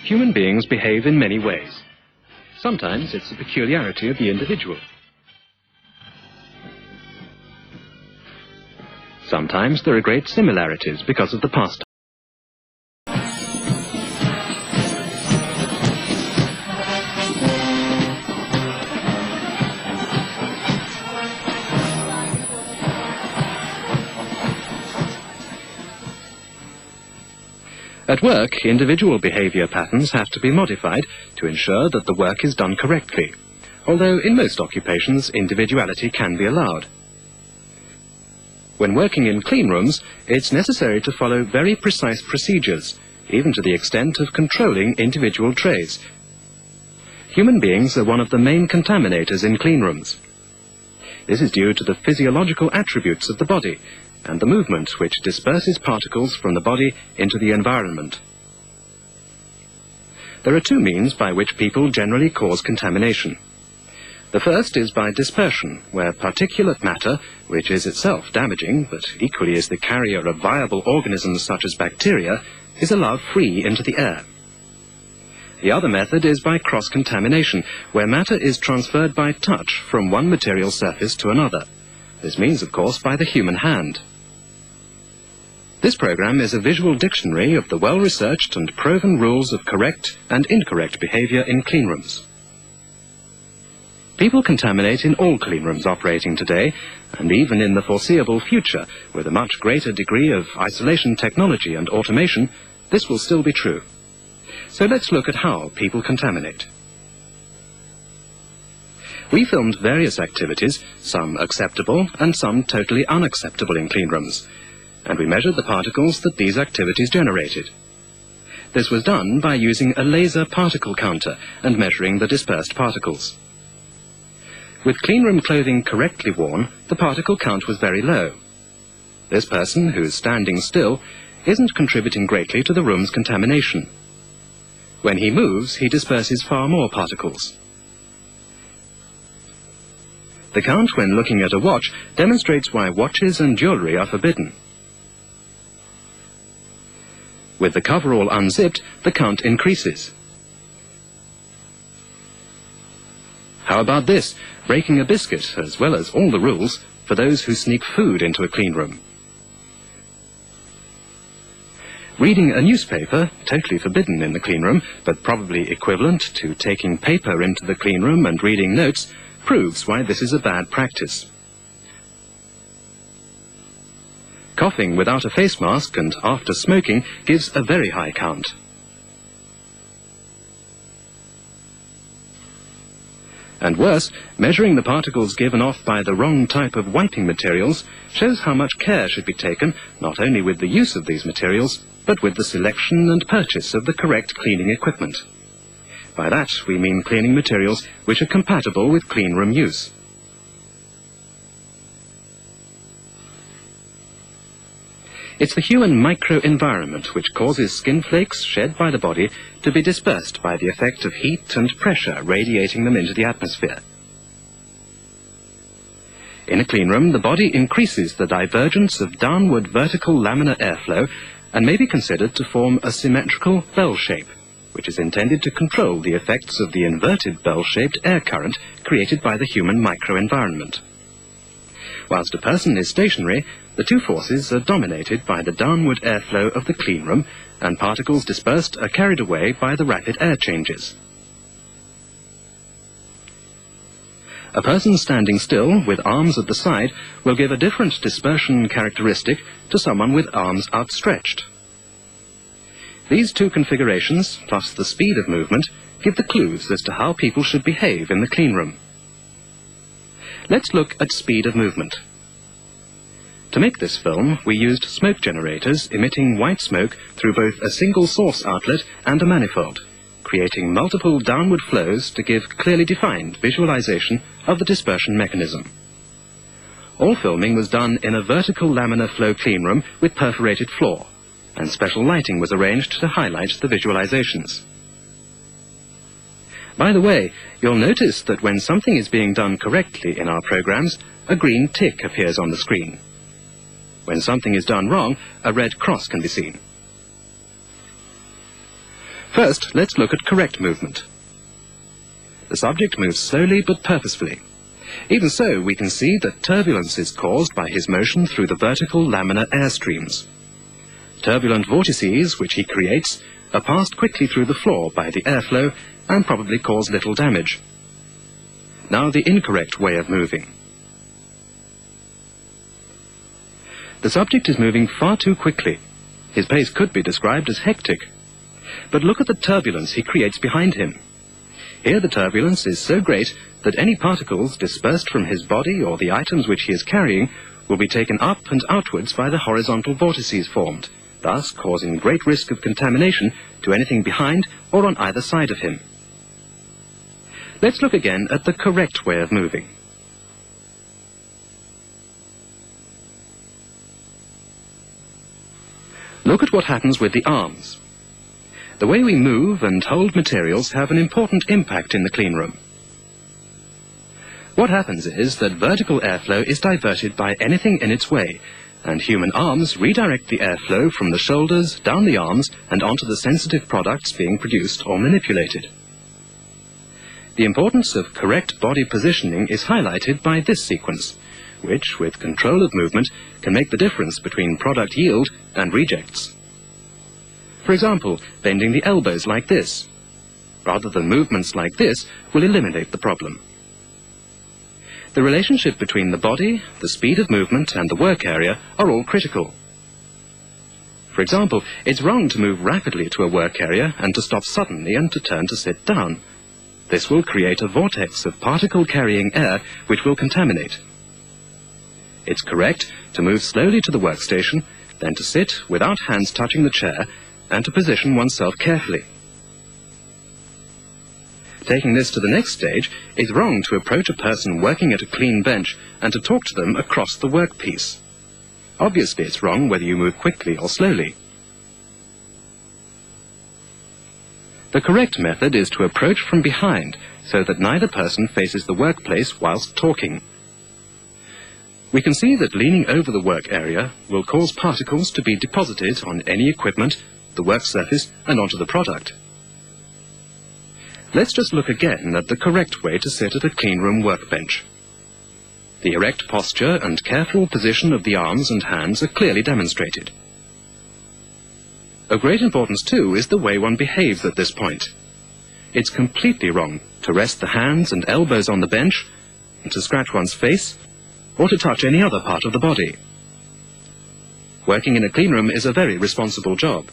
Human beings behave in many ways. Sometimes it's a peculiarity of the individual. Sometimes there are great similarities because of the past. At work, individual behavior patterns have to be modified to ensure that the work is done correctly, although in most occupations individuality can be allowed. When working in clean rooms, it's necessary to follow very precise procedures, even to the extent of controlling individual trays. Human beings are one of the main contaminators in clean rooms. This is due to the physiological attributes of the body, and the movement which disperses particles from the body into the environment. There are two means by which people generally cause contamination. The first is by dispersion, where particulate matter, which is itself damaging, but equally is the carrier of viable organisms such as bacteria, is allowed free into the air. The other method is by cross-contamination, where matter is transferred by touch from one material surface to another. This means, of course, by the human hand. This program is a visual dictionary of the well-researched and proven rules of correct and incorrect behavior in cleanrooms. People contaminate in all cleanrooms operating today, and even in the foreseeable future, with a much greater degree of isolation technology and automation, this will still be true. So let's look at how people contaminate. We filmed various activities, some acceptable and some totally unacceptable in cleanrooms, and we measured the particles that these activities generated. This was done by using a laser particle counter and measuring the dispersed particles. With cleanroom clothing correctly worn, the particle count was very low. This person, who's standing still, isn't contributing greatly to the room's contamination. When he moves, he disperses far more particles. The count when looking at a watch demonstrates why watches and jewellery are forbidden. With the coverall unzipped, the count increases. How about this? Breaking a biscuit, as well as all the rules, for those who sneak food into a clean room. Reading a newspaper, totally forbidden in the clean room, but probably equivalent to taking paper into the clean room and reading notes, proves why this is a bad practice. Coughing without a face mask and after smoking gives a very high count. And worse, measuring the particles given off by the wrong type of wiping materials shows how much care should be taken not only with the use of these materials, but with the selection and purchase of the correct cleaning equipment. By that we mean cleaning materials which are compatible with cleanroom use. It's the human microenvironment which causes skin flakes shed by the body to be dispersed by the effect of heat and pressure radiating them into the atmosphere. In a cleanroom, the body increases the divergence of downward vertical laminar airflow and may be considered to form a symmetrical bell shape, which is intended to control the effects of the inverted bell-shaped air current created by the human microenvironment. Whilst a person is stationary, the two forces are dominated by the downward airflow of the clean room, and particles dispersed are carried away by the rapid air changes. A person standing still with arms at the side will give a different dispersion characteristic to someone with arms outstretched. These two configurations, plus the speed of movement, give the clues as to how people should behave in the clean room. Let's look at speed of movement. To make this film, we used smoke generators emitting white smoke through both a single source outlet and a manifold, creating multiple downward flows to give clearly defined visualization of the dispersion mechanism. All filming was done in a vertical laminar flow cleanroom with perforated floor, and special lighting was arranged to highlight the visualizations. By the way, you'll notice that when something is being done correctly in our programs, a green tick appears on the screen. When something is done wrong, a red cross can be seen. First, let's look at correct movement. The subject moves slowly but purposefully. Even so, we can see that turbulence is caused by his motion through the vertical laminar air streams. Turbulent vortices, which he creates, are passed quickly through the floor by the airflow and probably cause little damage. Now the incorrect way of moving. The subject is moving far too quickly. His pace could be described as hectic. But look at the turbulence he creates behind him. Here the turbulence is so great that any particles dispersed from his body or the items which he is carrying will be taken up and outwards by the horizontal vortices formed, thus causing great risk of contamination to anything behind or on either side of him. Let's look again at the correct way of moving. Look at what happens with the arms. The way we move and hold materials have an important impact in the clean room. What happens is that vertical airflow is diverted by anything in its way, and human arms redirect the airflow from the shoulders down the arms and onto the sensitive products being produced or manipulated. The importance of correct body positioning is highlighted by this sequence, which, with control of movement, can make the difference between product yield and rejects. For example, bending the elbows like this, rather than movements like this, will eliminate the problem. The relationship between the body, the speed of movement, and the work area are all critical. For example, it's wrong to move rapidly to a work area and to stop suddenly and to turn to sit down. This will create a vortex of particle-carrying air which will contaminate. It's correct to move slowly to the workstation, then to sit without hands touching the chair, and to position oneself carefully. Taking this to the next stage, it's wrong to approach a person working at a clean bench and to talk to them across the workpiece. Obviously, it's wrong whether you move quickly or slowly. The correct method is to approach from behind so that neither person faces the workplace whilst talking. We can see that leaning over the work area will cause particles to be deposited on any equipment, the work surface, and onto the product. Let's just look again at the correct way to sit at a cleanroom workbench. The erect posture and careful position of the arms and hands are clearly demonstrated. Of great importance, too, is the way one behaves at this point. It's completely wrong to rest the hands and elbows on the bench, and to scratch one's face, or to touch any other part of the body. Working in a cleanroom is a very responsible job.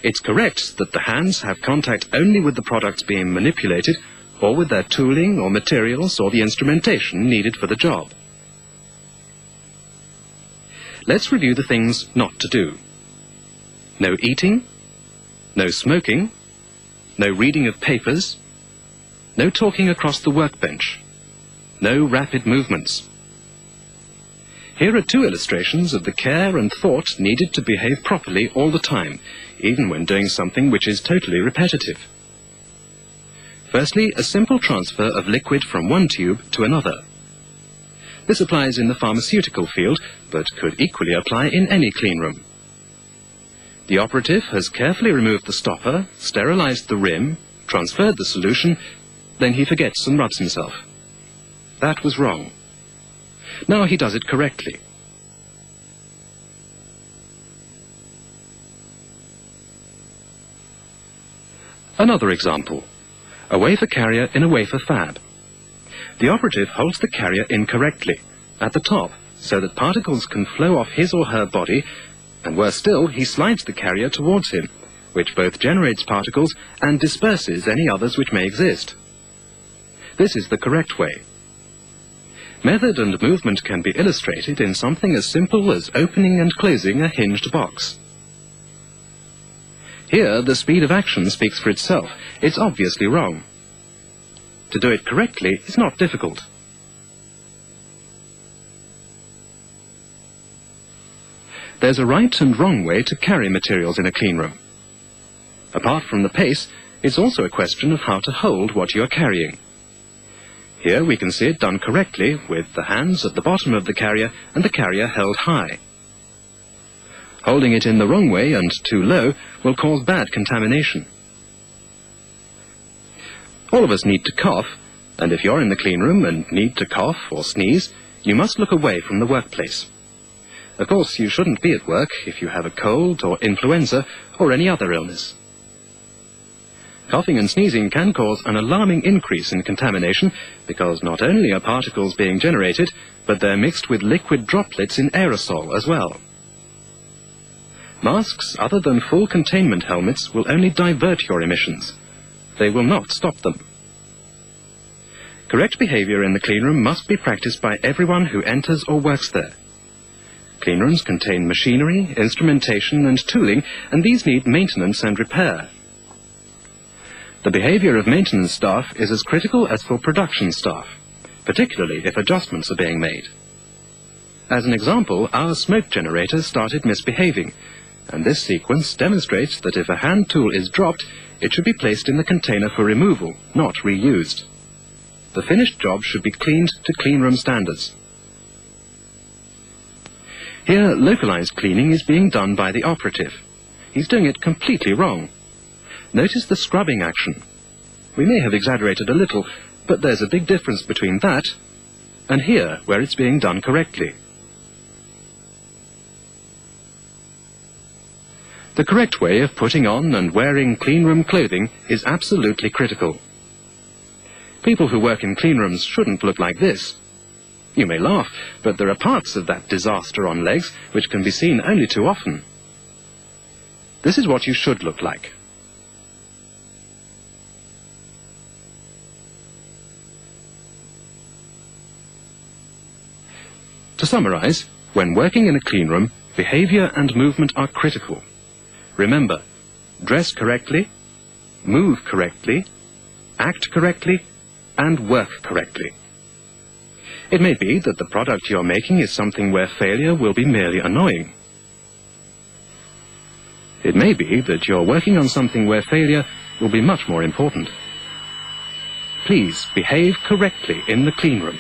It's correct that the hands have contact only with the products being manipulated, or with their tooling or materials or the instrumentation needed for the job. Let's review the things not to do. No eating, no smoking, no reading of papers, no talking across the workbench, no rapid movements. Here are two illustrations of the care and thought needed to behave properly all the time, even when doing something which is totally repetitive. Firstly, a simple transfer of liquid from one tube to another. This applies in the pharmaceutical field, but could equally apply in any cleanroom. The operative has carefully removed the stopper, sterilized the rim, transferred the solution, then he forgets and rubs himself. That was wrong. Now he does it correctly. Another example. A wafer carrier in a wafer fab. The operative holds the carrier incorrectly, at the top, so that particles can flow off his or her body, and worse still, he slides the carrier towards him, which both generates particles and disperses any others which may exist. This is the correct way. Method and movement can be illustrated in something as simple as opening and closing a hinged box. Here, the speed of action speaks for itself. It's obviously wrong. To do it correctly is not difficult. There's a right and wrong way to carry materials in a cleanroom. Apart from the pace, it's also a question of how to hold what you are carrying. Here we can see it done correctly, with the hands at the bottom of the carrier and the carrier held high. Holding it in the wrong way and too low will cause bad contamination. All of us need to cough, and if you're in the cleanroom and need to cough or sneeze, you must look away from the workplace. Of course, you shouldn't be at work if you have a cold or influenza or any other illness. Coughing and sneezing can cause an alarming increase in contamination because not only are particles being generated, but they're mixed with liquid droplets in aerosol as well. Masks other than full containment helmets will only divert your emissions. They will not stop them. Correct behavior in the cleanroom must be practiced by everyone who enters or works there. Cleanrooms contain machinery, instrumentation and tooling, and these need maintenance and repair. The behavior of maintenance staff is as critical as for production staff, particularly if adjustments are being made. As an example, our smoke generator started misbehaving, and this sequence demonstrates that if a hand tool is dropped, it should be placed in the container for removal, not reused. The finished job should be cleaned to cleanroom standards. Here, localized cleaning is being done by the operative. He's doing it completely wrong. Notice the scrubbing action. We may have exaggerated a little, but there's a big difference between that and here, where it's being done correctly. The correct way of putting on and wearing cleanroom clothing is absolutely critical. People who work in cleanrooms shouldn't look like this. You may laugh, but there are parts of that disaster on legs which can be seen only too often. This is what you should look like. To summarize, when working in a cleanroom, behavior and movement are critical. Remember, dress correctly, move correctly, act correctly, and work correctly. It may be that the product you're making is something where failure will be merely annoying. It may be that you're working on something where failure will be much more important. Please behave correctly in the cleanroom.